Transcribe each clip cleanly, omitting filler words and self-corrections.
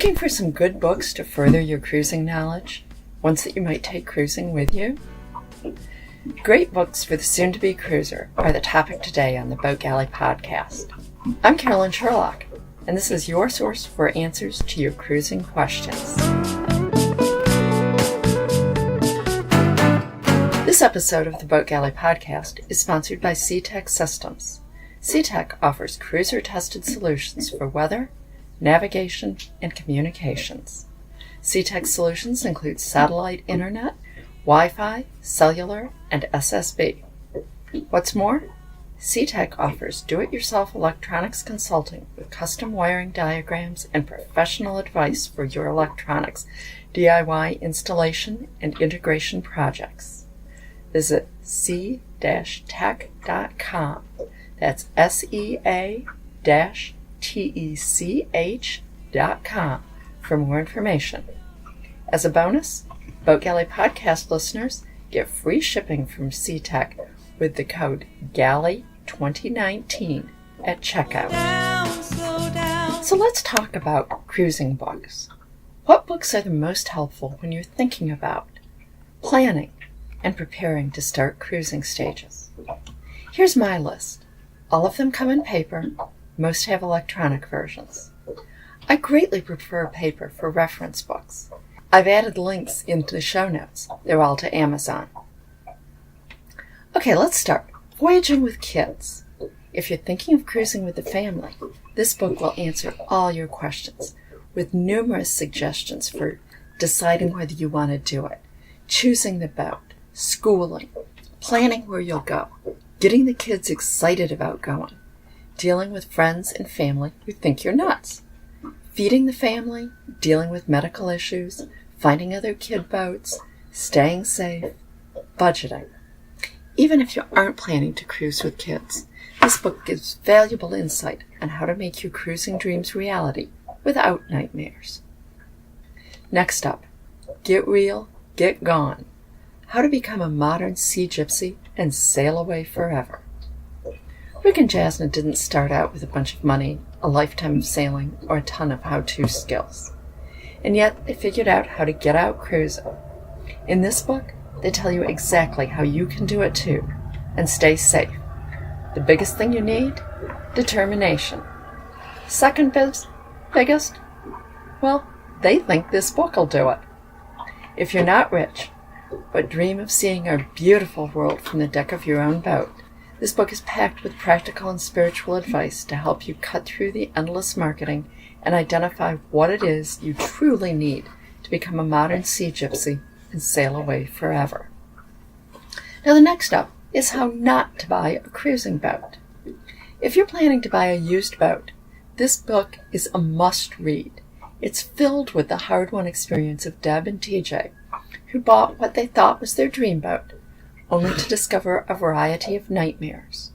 Looking for some good books to further your cruising knowledge? Ones that you might take cruising with you? Great books for the soon-to-be cruiser are the topic today on the Boat Galley podcast. I'm Carolyn Sherlock, and this is your source for answers to your cruising questions. This episode of the Boat Galley podcast is sponsored by SeaTech Systems. SeaTech offers cruiser-tested solutions for weather, navigation, and communications. SeaTech solutions include satellite internet, Wi-Fi, cellular, and SSB. What's more, SeaTech offers do-it-yourself electronics consulting with custom wiring diagrams and professional advice for your electronics, DIY installation, and integration projects. Visit sea-tech.com. That's SEA-TECH.com for more information. As a bonus, Boat Galley podcast listeners get free shipping from SeaTech with the code GALLEY2019 at checkout. So let's talk about cruising books. What books are the most helpful when you're thinking about planning and preparing to start cruising stages? Here's my list. All of them come in paper. Most have electronic versions. I greatly prefer paper for reference books. I've added links into the show notes. They're all to Amazon. Okay, let's start. Voyaging with Kids. If you're thinking of cruising with the family, this book will answer all your questions with numerous suggestions for deciding whether you want to do it, choosing the boat, schooling, planning where you'll go, getting the kids excited about going, dealing with friends and family who think you're nuts, feeding the family, dealing with medical issues, finding other kid boats, staying safe, budgeting. Even if you aren't planning to cruise with kids, this book gives valuable insight on how to make your cruising dreams reality without nightmares. Next up, Get Real, Get Gone. How to become a modern sea gypsy and sail away forever. Rick and Jasna didn't start out with a bunch of money, a lifetime of sailing, or a ton of how-to skills. And yet, they figured out how to get out cruising. In this book, they tell you exactly how you can do it too, and stay safe. The biggest thing you need? Determination. Second biggest? Well, they think this book will do it. If you're not rich, but dream of seeing our beautiful world from the deck of your own boat, this book is packed with practical and spiritual advice to help you cut through the endless marketing and identify what it is you truly need to become a modern sea gypsy and sail away forever. Now the next up is how not to buy a cruising boat. If you're planning to buy a used boat, this book is a must-read. It's filled with the hard-won experience of Deb and TJ, who bought what they thought was their dream boat, only to discover a variety of nightmares.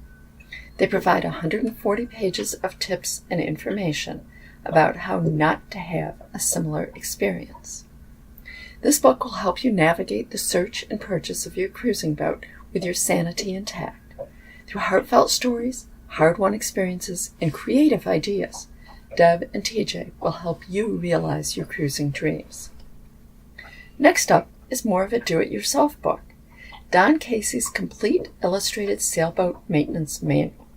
They provide 140 pages of tips and information about how not to have a similar experience. This book will help you navigate the search and purchase of your cruising boat with your sanity intact. Through heartfelt stories, hard-won experiences, and creative ideas, Deb and TJ will help you realize your cruising dreams. Next up is more of a do-it-yourself book, Don Casey's Complete Illustrated Sailboat Maintenance Manual.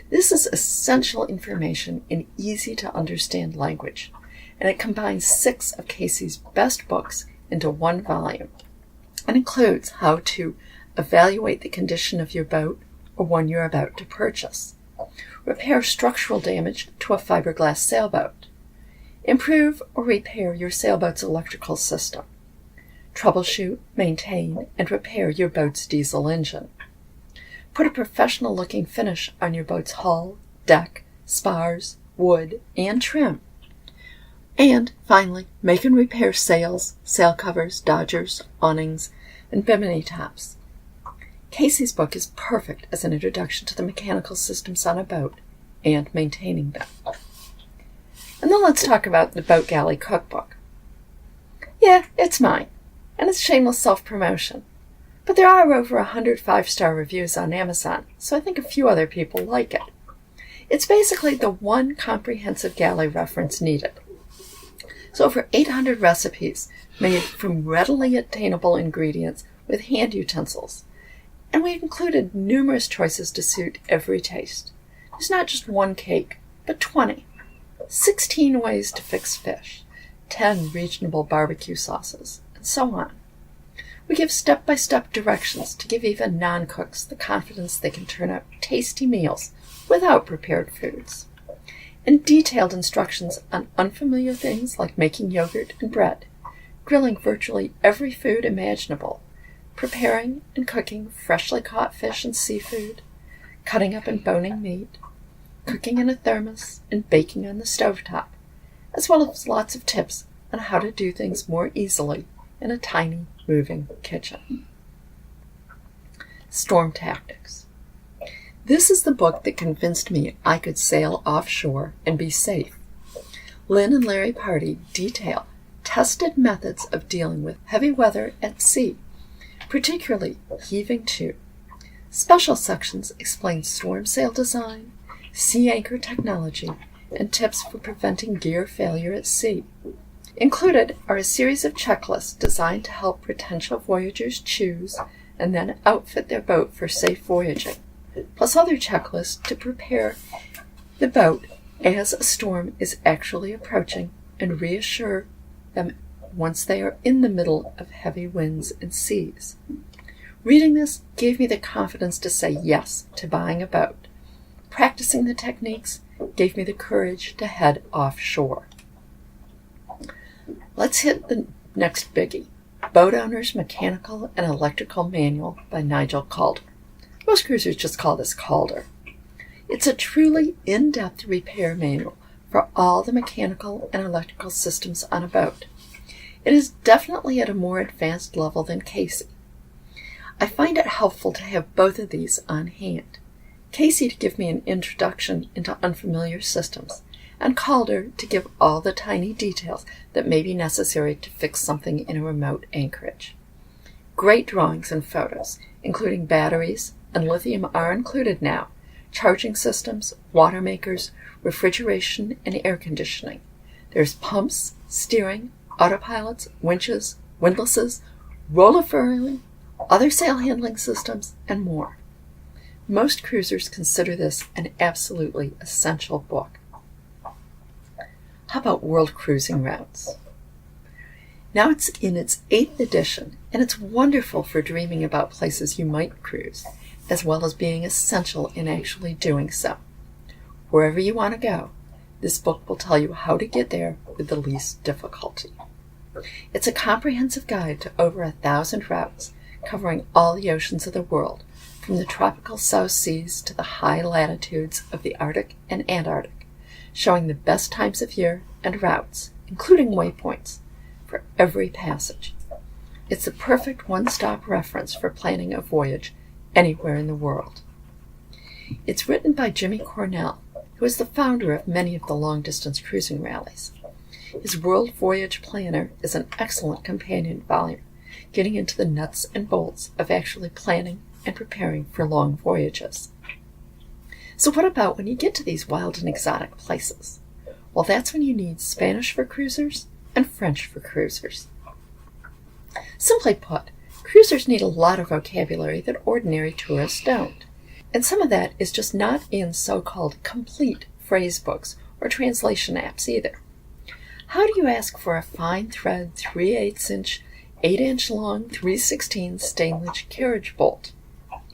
This is essential information in easy-to-understand language, and it combines 6 of Casey's best books into one volume, and includes how to evaluate the condition of your boat or one you're about to purchase, repair structural damage to a fiberglass sailboat, improve or repair your sailboat's electrical system, troubleshoot, maintain, and repair your boat's diesel engine, put a professional-looking finish on your boat's hull, deck, spars, wood, and trim, and finally, make and repair sails, sail covers, dodgers, awnings, and bimini tops. Casey's book is perfect as an introduction to the mechanical systems on a boat and maintaining them. And then let's talk about the Boat Galley Cookbook. Yeah, it's mine, and it's shameless self-promotion. But there are over 100 5-star reviews on Amazon, so I think a few other people like it. It's basically the one comprehensive galley reference needed. There's over 800 recipes made from readily attainable ingredients with hand utensils. And we've included numerous choices to suit every taste. There's not just one cake, but 20. 16 ways to fix fish, 10 regional barbecue sauces, and so on. We give step-by-step directions to give even non-cooks the confidence they can turn out tasty meals without prepared foods, and detailed instructions on unfamiliar things like making yogurt and bread, grilling virtually every food imaginable, preparing and cooking freshly caught fish and seafood, cutting up and boning meat, cooking in a thermos, and baking on the stovetop, as well as lots of tips on how to do things more easily in a tiny, moving kitchen. Storm Tactics. This is the book that convinced me I could sail offshore and be safe. Lynn and Larry Pardey detail tested methods of dealing with heavy weather at sea, particularly heaving to. Special sections explain storm sail design, sea anchor technology, and tips for preventing gear failure at sea. Included are a series of checklists designed to help potential voyagers choose and then outfit their boat for safe voyaging, plus other checklists to prepare the boat as a storm is actually approaching and reassure them once they are in the middle of heavy winds and seas. Reading this gave me the confidence to say yes to buying a boat. Practicing the techniques gave me the courage to head offshore. Let's hit the next biggie, Boat Owner's Mechanical and Electrical Manual by Nigel Calder. Most cruisers just call this Calder. It's a truly in-depth repair manual for all the mechanical and electrical systems on a boat. It is definitely at a more advanced level than Casey. I find it helpful to have both of these on hand. Casey to give me an introduction into unfamiliar systems, and Calder to give all the tiny details that may be necessary to fix something in a remote anchorage. Great drawings and photos, including batteries, and lithium are included now, charging systems, water makers, refrigeration, and air conditioning. There's pumps, steering, autopilots, winches, windlasses, roller furling, other sail handling systems, and more. Most cruisers consider this an absolutely essential book. How about World Cruising Routes? Now it's in its 8th edition, and it's wonderful for dreaming about places you might cruise, as well as being essential in actually doing so. Wherever you want to go, this book will tell you how to get there with the least difficulty. It's a comprehensive guide to over 1,000 routes, covering all the oceans of the world, from the tropical South Seas to the high latitudes of the Arctic and Antarctic, showing the best times of year and routes, including waypoints, for every passage. It's a perfect one-stop reference for planning a voyage anywhere in the world. It's written by Jimmy Cornell, who is the founder of many of the long-distance cruising rallies. His World Voyage Planner is an excellent companion volume, getting into the nuts and bolts of actually planning and preparing for long voyages. So what about when you get to these wild and exotic places? Well, that's when you need Spanish for cruisers and French for cruisers. Simply put, cruisers need a lot of vocabulary that ordinary tourists don't. And some of that is just not in so-called complete phrase books or translation apps either. How do you ask for a fine thread 3/8" 8-inch long 3/16 stainless carriage bolt,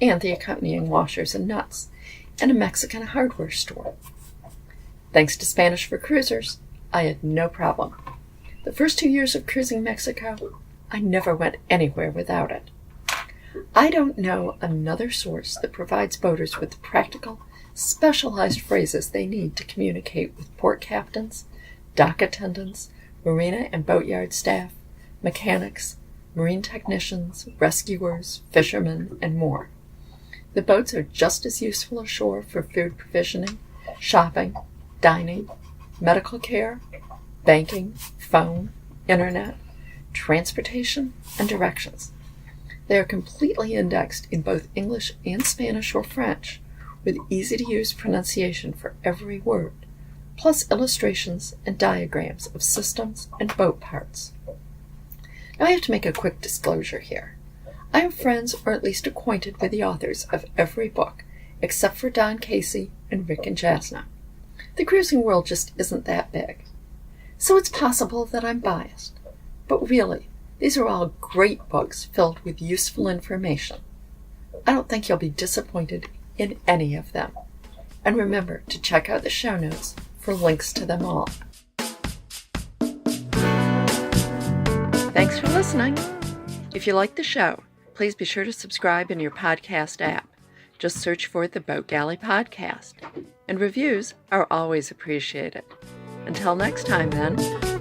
and the accompanying washers and nuts, in a Mexican hardware store? Thanks to Spanish for Cruisers, I had no problem. The first 2 years of cruising Mexico, I never went anywhere without it. I don't know another source that provides boaters with the practical, specialized phrases they need to communicate with port captains, dock attendants, marina and boatyard staff, mechanics, marine technicians, rescuers, fishermen, and more. The boats are just as useful ashore for food provisioning, shopping, dining, medical care, banking, phone, internet, transportation, and directions. They are completely indexed in both English and Spanish or French, with easy-to-use pronunciation for every word, plus illustrations and diagrams of systems and boat parts. Now I have to make a quick disclosure here. I am friends or at least acquainted with the authors of every book, except for Don Casey and Rick and Jasna. The cruising world just isn't that big. So it's possible that I'm biased. But really, these are all great books filled with useful information. I don't think you'll be disappointed in any of them. And remember to check out the show notes for links to them all. Thanks for listening. If you like the show, please be sure to subscribe in your podcast app. Just search for the Boat Galley Podcast. And reviews are always appreciated. Until next time, then.